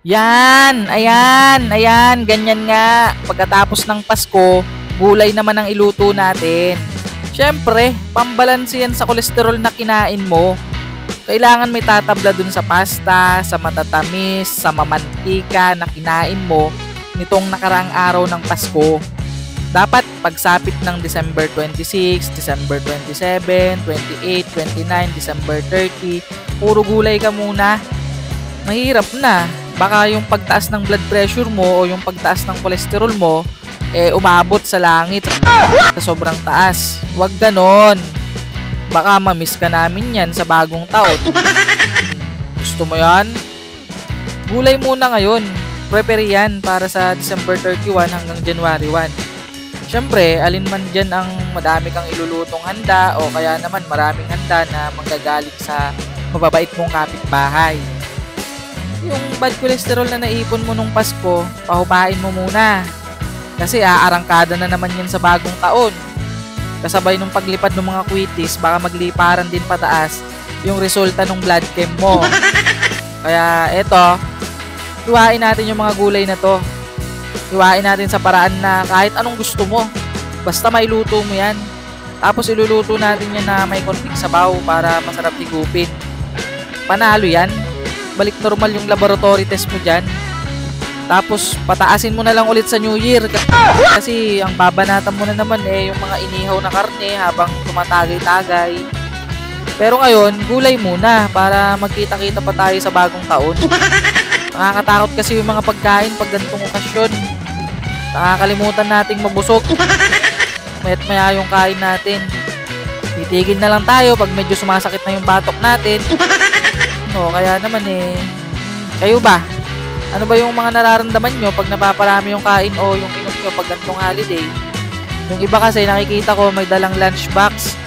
Yan, ayan, ayan, ganyan nga. Pagkatapos ng Pasko, gulay naman ang iluto natin. Siyempre, pambalanse yan sa kolesterol na kinain mo. Kailangan may tatabla dun sa pasta, sa matatamis, sa mamantika na kinain mo nitong nakaraang araw ng Pasko. Dapat pagsapit ng December 26, December 27, 28, 29, December 30, puro gulay ka muna. Mahirap na. Baka yung pagtaas ng blood pressure mo o yung pagtaas ng kolesterol mo umabot sa langit sa sobrang taas. Huwag ganon. Baka mamiss ka namin yan sa bagong taon. Gusto mo yan? Gulay muna ngayon. Prepare yan para sa December 31 hanggang January 1. Siyempre, alin man dyan ang madami kang ilulutong handa o kaya naman maraming handa na manggagaling sa mababait mong kapitbahay. Yung bad cholesterol na naipon mo nung Pasko, pahupain mo muna. Kasi aarangkada na naman yan sa bagong taon. Kasabay nung paglipad ng mga quitis, baka magliparan din pataas yung resulta ng blood chem mo. Kaya eto, hiwain natin yung mga gulay na to. Hiwain natin sa paraan na kahit anong gusto mo. Basta mailuto mo yan. Tapos iluluto natin yan na may konting sabaw para masarap higupin. Panalo yan. Balik normal yung laboratory test mo dyan. Tapos pataasin mo na lang ulit sa New Year. Kasi ang babanatan mo na naman yung mga inihaw na karne habang tumatagay-tagay. Pero ngayon, gulay muna para magkita-kita pa tayo sa bagong taon. Nakakatakot kasi yung mga pagkain pag ganitong okasyon. Nakakalimutan nating mabusog. Mayat maya yung kain natin. Titigil na lang tayo pag medyo sumasakit na yung batok natin. No, kaya naman kayo ba? Ano ba yung mga nararamdaman nyo pag napaparami yung kain o yung inom nyo pag ganitong holiday? Yung iba kasi nakikita ko may dalang lunchbox.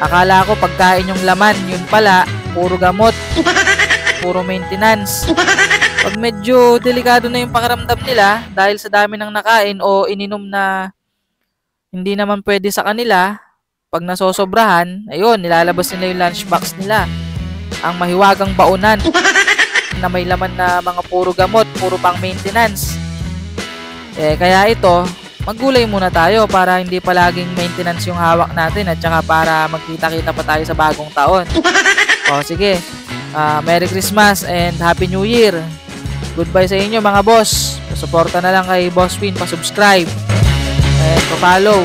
Akala ko pagkain yung laman, yun pala, puro gamot, puro maintenance. Pag medyo delikado na yung pakiramdam nila dahil sa dami ng nakain o ininom na hindi naman pwede sa kanila, pag nasosobrahan, ayun, nilalabas nila yung lunchbox nila. Ang mahiwagang baunan na may laman na mga puro gamot, puro pang maintenance. Kaya ito, maggulay muna tayo para hindi palaging maintenance yung hawak natin at saka para magkita-kita pa tayo sa bagong taon. O sige, Merry Christmas and Happy New Year. Goodbye sa inyo mga boss. Pasuporta na lang kay Boss Win, pa-subscribe and pa-follow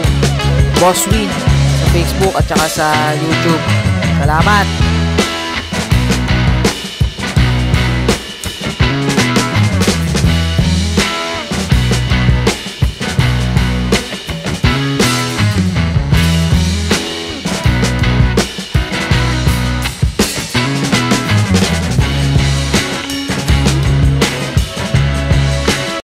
Boss Win sa Facebook at saka sa YouTube. Salamat!